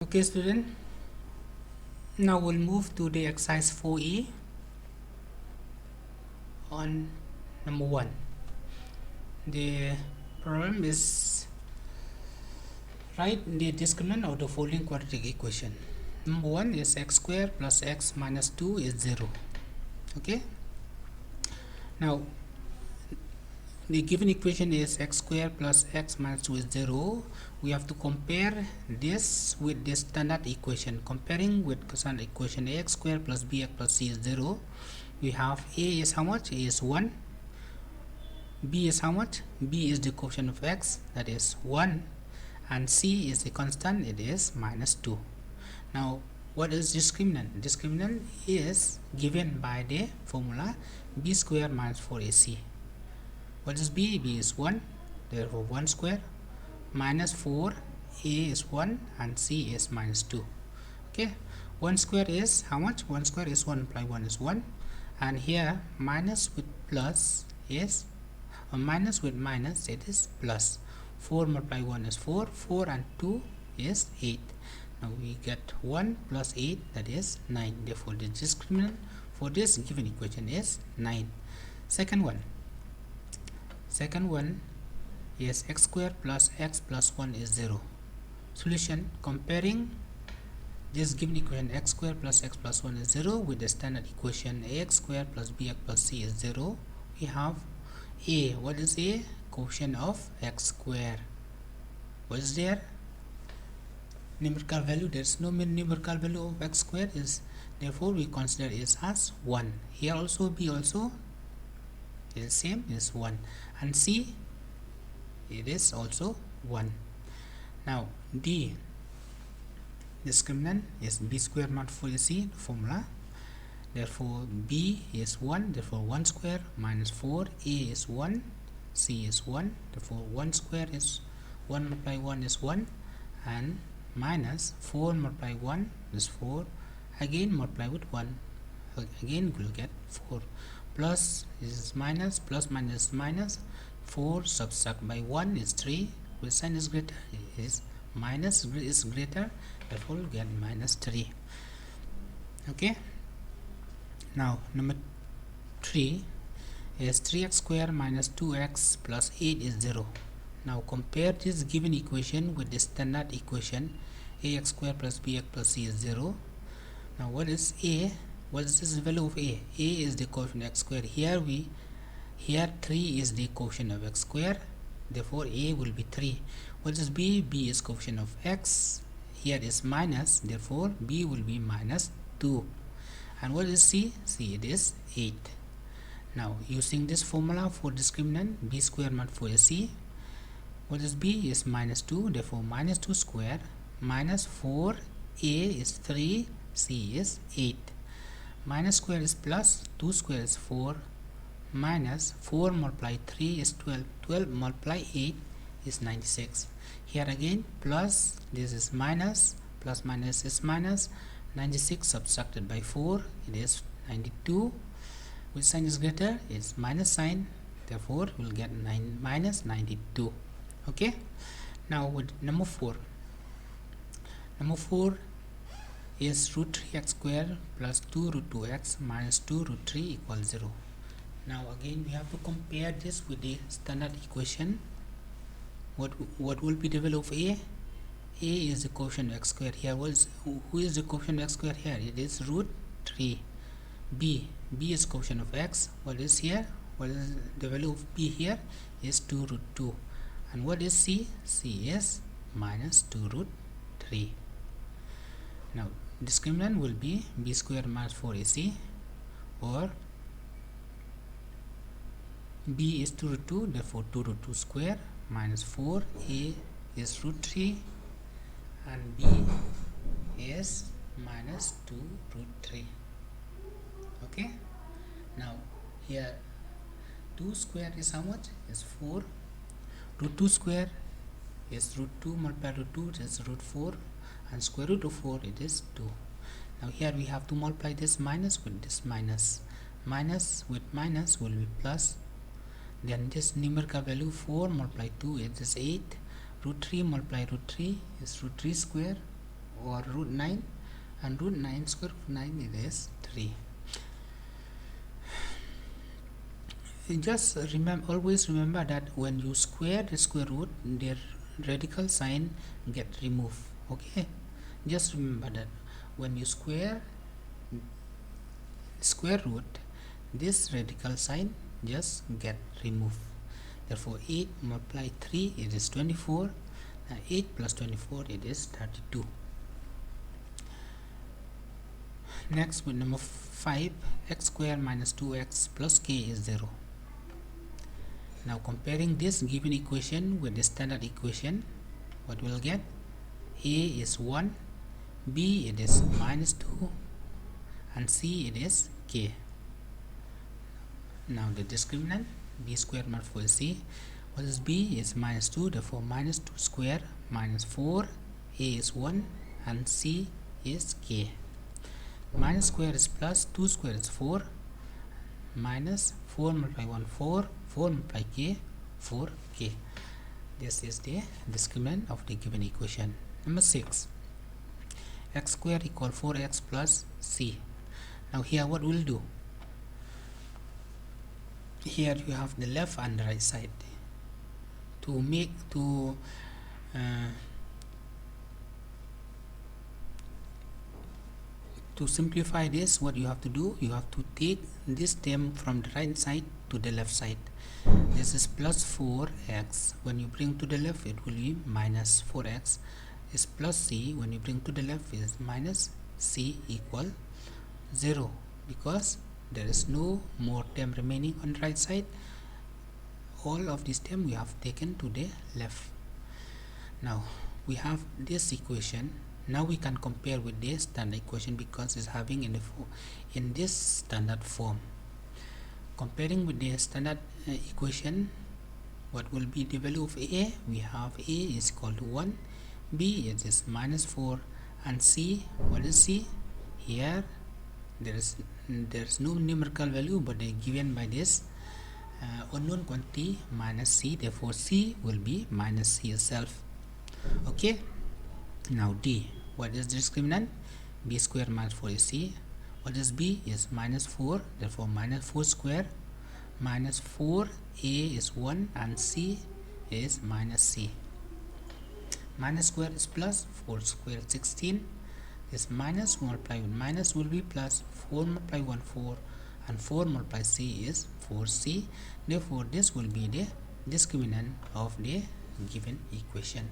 Okay, student. Now we'll move to the exercise 4E on number 1. The problem is write the discriminant of the following quadratic equation. Number 1 is x squared plus x minus 2 is 0. Okay. Now the given equation is x squared plus x minus 2 is 0. We have to compare this with the standard equation. Comparing with the standard equation, ax squared plus bx plus c is 0. We have a is how much? A is 1. B is how much? B is the coefficient of x, that is 1. And c is the constant, it is minus 2. Now what is discriminant? Discriminant is given by the formula b squared minus 4ac. What is b? B is 1, therefore 1 square minus 4, a is 1 and c is minus 2. Okay, 1 square is how much? 1 square is 1 plus 1 is 1, and here minus with plus is minus with minus, it is plus. 4 multiply 1 is 4, 4 and 2 is 8. Now we get 1 plus 8, that is 9. Therefore the discriminant for this given equation is 9. Second one is x squared plus x plus 1 is 0. Solution: comparing this given equation x squared plus x plus 1 is 0 with the standard equation ax squared plus bx plus c is 0. We have a. What is a? Coefficient of x squared. What is there? Numerical value. There is no numerical value of x squared, is therefore we consider it as 1. Here also b also is same, is 1, and c it is also 1. Now d discriminant is b squared not 4ac formula. Therefore b is 1, therefore 1 square minus 4, a is 1, c is 1, therefore 1 square is 1 multiply 1 is 1, and minus 4 multiply 1 is 4, again multiply with 1, again we will get 4, plus is minus, plus minus minus, 4 subtract by 1 is 3, with sign is greater, is minus is greater, therefore we will get minus 3. Okay. Now number 3 is 3x squared minus 2x plus 8 is 0. Now compare this given equation with the standard equation ax squared plus bx plus c is 0. Now what is a? What is this value of a? A is the coefficient of x squared. Here 3 is the coefficient of x squared, therefore a will be 3. What is b? B is coefficient of x, here is minus, therefore b will be minus 2. And what is c? C it is 8. Now using this formula for discriminant b square not 4ac, what is b? Is minus 2, therefore minus 2 square minus 4, a is 3, c is 8. Minus square is plus, 2 square is 4, minus 4 multiply 3 is 12, 12 multiply 8 is 96. Here again plus, this is minus, plus minus is minus, 96 subtracted by 4, it is 92. Which sign is greater? It's minus sign, therefore we'll get minus 92. Okay. Now with number 4 is root 3x squared plus 2 root 2x minus 2 root 3 equals 0. Now again we have to compare this with the standard equation. What will be the value of a? A is the coefficient of x squared. Here who is the coefficient of x squared? Here it is root 3. B is coefficient of x. What is here? What is the value of b here? Is 2 root 2. And what is c? C is minus 2 root 3. Now discriminant will be b squared minus 4ac, or b is 2 root 2, therefore 2 root 2 square minus 4, a is root 3, and b is minus 2 root 3. Okay. Now here 2 square is how much? Is 4. Root 2 square is root 2 multiplied root 2, is root 4, and square root of 4 it is 2. Now here we have to multiply this minus with this minus. Minus with minus will be plus. Then this numerical value 4 multiply 2 it is 8. Root 3 multiply root 3 is root 3 square or root 9, and root 9 square root 9 it is 3. Just always remember that when you square the square root, their radical sign get removed. Okay, just remember that when you square square root, this radical sign just get removed. Therefore 8 multiply 3 it is 24. 8 plus 24 it is 32. Next, with number 5, x square minus 2x plus k is 0. Now comparing this given equation with the standard equation, what we'll get? A is 1, b it is minus 2, and c it is k. Now the discriminant, b square minus 4c. What is b? Is minus 2, therefore minus 2 square minus 4, a is 1, and c is k. Minus square is plus, 2 square is 4, minus 4 multiply 1 4, 4 multiply k 4k. This is the discriminant of the given equation. Number 6, x square equal 4x plus c. Now here what we'll do, here you have the left and the right side. To simplify this, what you have to do, you have to take this term from the right side to the left side. This is plus 4x. When you bring to the left, it will be minus 4x. Is plus c. When you bring to the left, is minus c equal 0, because there is no more term remaining on the right side. All of this term we have taken to the left. Now we have this equation. Now we can compare with the standard equation because it's having in this standard form. Comparing with the standard equation, what will be the value of a? We have a is equal to 1, b is minus 4, and c, what is c? Here there's no numerical value, but they given by this unknown quantity minus c, therefore c will be minus c itself. Okay, now d, what is the discriminant? B square minus 4 is c. What is b? Is minus 4, therefore minus 4 square minus 4, a is 1, and c is minus c. Minus square is plus, 4 square is 16. This minus multiply with minus will be plus, 4 multiply 1 4, and 4 multiply c is 4c. Therefore this will be the discriminant of the given equation.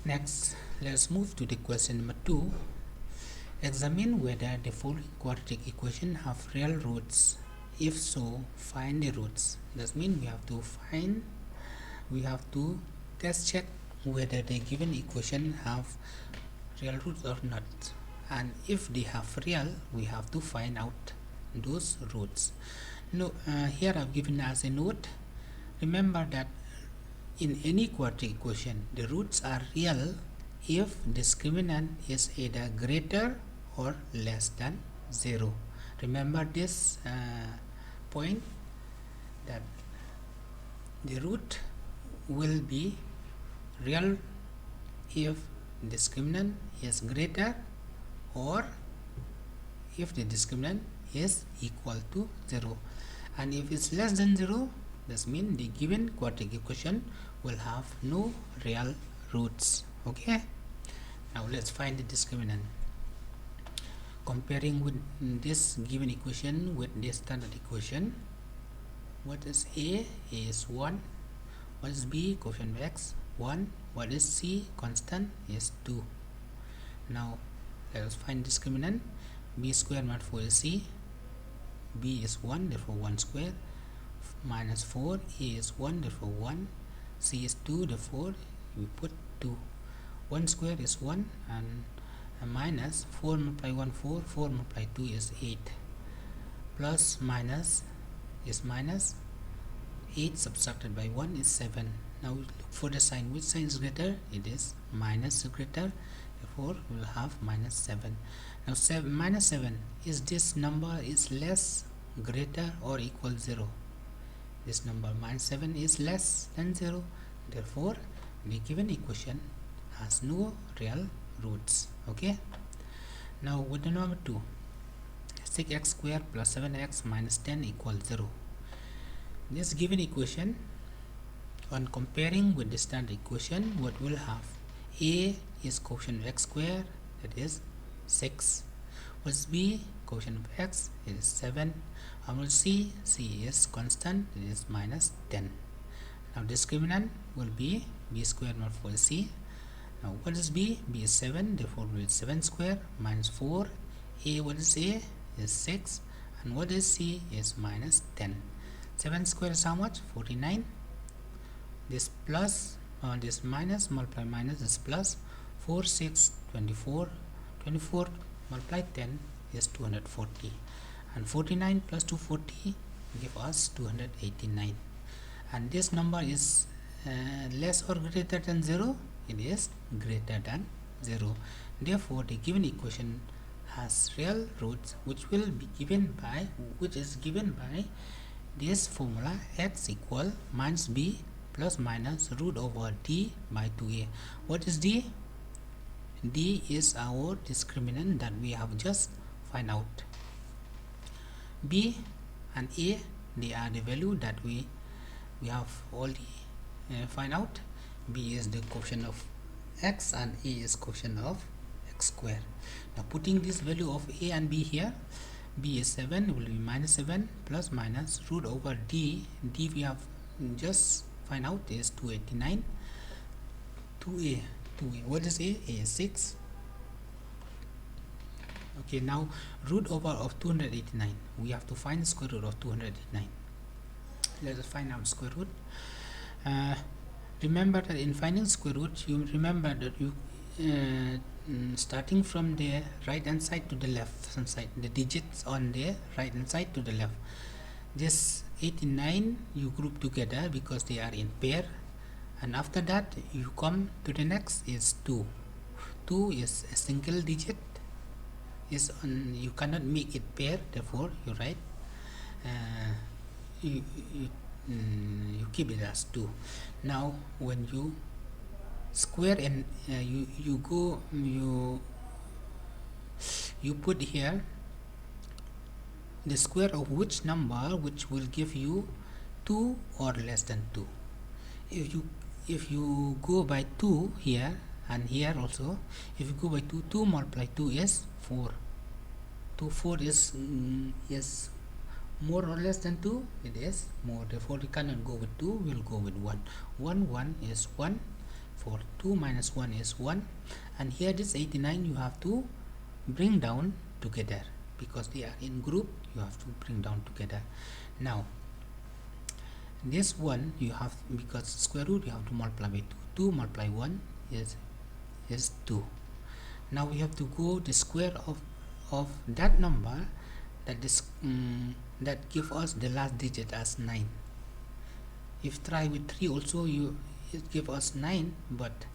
Next, let's move to the question number 2. Examine whether the following quadratic equation have real roots. If so, find the roots. That means we have to test check whether the given equation have real roots or not, and if they have real, we have to find out those roots. No, here I've given as a note. Remember that in any quadratic equation, the roots are real if discriminant is either greater or less than 0. Remember this point, that the root will be real if discriminant is greater or if the discriminant is equal to 0, and if it's less than 0, this means the given quadratic equation will have no real roots. Okay, now let's find the discriminant. Comparing with this given equation with the standard equation, what is a? A is 1. What is b? Coefficient of x 1. What is c? Constant is 2. Now let us find discriminant. B square minus 4 is c. B is 1, therefore 1 square minus 4. A is 1, therefore 1. C is 2, therefore we put 2. 1 square is 1, and minus 4 multiply 1 4, 4 multiply 2 is 8, plus minus is minus, 8 subtracted by 1 is 7. Now we look for the sign. Which sign is greater? It is minus greater, therefore we will have minus 7. Now minus 7, is this number is less, greater, or equal 0? This number minus 7 is less than 0, therefore the given equation has no real roots. Okay, now with the number 2, 6x squared plus 7x minus 10 equals 0. This given equation, on comparing with the standard equation, what we'll have, a is quotient of x squared, that is 6. What's b? Quotient of x is 7. And we'll see c is constant, it is minus 10. Now discriminant will be b squared not for c. Now what is b? B is 7, therefore we will 7 square minus 4. A, what is a? Is 6. And what is c? Is minus 10. 7 square is how much? 49. This plus, this minus, multiply minus is plus. 4, 6, 24. 24 multiply 10 is 240. And 49 plus 240 give us 289. And this number is less or greater than 0? It is greater than 0. Therefore, the given equation has real roots, which is given by this formula: x equal minus b plus minus root over d by 2a. What is d? D is our discriminant that we have just find out. B and a, they are the value that we have already find out. B is the quotient of x and a is quotient of x square. Now putting this value of a and b here, b is 7, will be minus 7 plus minus root over d. D we have just find out is 289. 2a. What is a? A is 6. Okay, now root over of 289. We have to find the square root of 289. Let us find out square root. Remember that in finding square root, you remember that you starting from the right hand side to the left hand side, the digits on the right hand side to the left. This 89 you group together because they are in pair, and after that you come to the next is 2. 2 is a single digit, is on, you cannot make it pair, therefore you write you keep it as 2. Now when you square and you put here the square of which number which will give you 2 or less than 2. If you go by 2 here and here also, if you go by 2, 2 multiply 2 is 4. 4 is more or less than 2, it is more, therefore we cannot go with 2, we will go with 1. 1 is 1, for 2 minus 1 is 1, and here this 89 you have to bring down together because they are in group, you have to bring down together. Now this 1 you have, because square root you have to multiply by 2. 2 multiply 1 is 2. Now we have to go the square of that number that is that give us the last digit as 9. If try with 3 also, it give us 9, but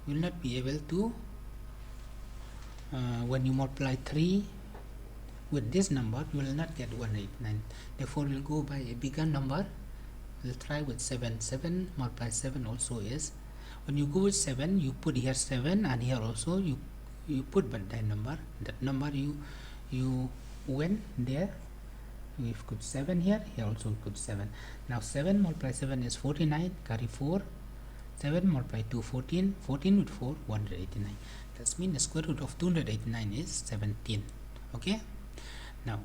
you will not be able to when you multiply 3 with this number, you will not get 189. Therefore we will go by a bigger number. We'll try with 7. 7 multiply 7 also is, when you go with 7 you put here 7, and here also you put but that number you went there. We put 7 here also we put 7. Now 7 multiply 7 is 49, carry 4. 7 multiply 2 14, 14 with 4 189. That means the square root of 289 is 17. Okay, now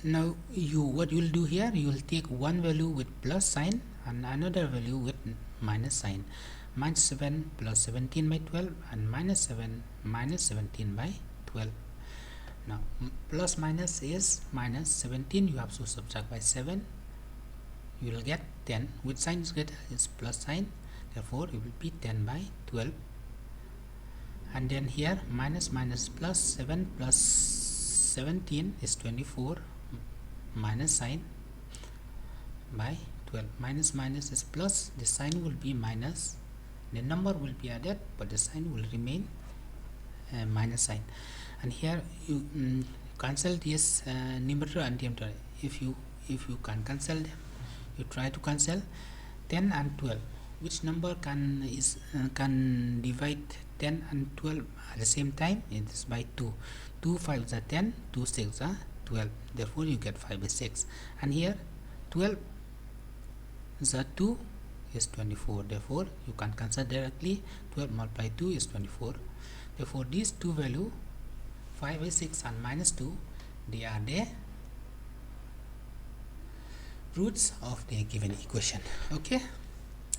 what you will do here, you will take one value with plus sign and another value with minus sign. Minus 7 plus 17 by 12 and minus 7 minus 17 by 12. Now plus minus is minus 17, you have to subtract by 7, you will get 10. With sign is greater is plus sign, therefore it will be 10 by 12. And then here minus plus 7 plus 17 is 24, minus sign by 12. Minus is plus, the sign will be minus, the number will be added but the sign will remain minus sign. And here you cancel this numerator and denominator. If you can cancel them, you try to cancel 10 and 12. Which number can divide 10 and 12 at the same time, it is by 2. 2 5 are 10, 2 6 are 12, therefore you get 5 by 6. And here 12 is 2 is 24, therefore you can consider directly 12 multiplied 2 is 24. Therefore these two value 5 by 6 and minus 2, they are the roots of the given equation. Okay,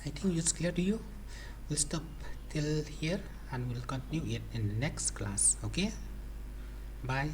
I think it's clear to you. We'll stop till here and we'll continue it in the next class. Okay, bye.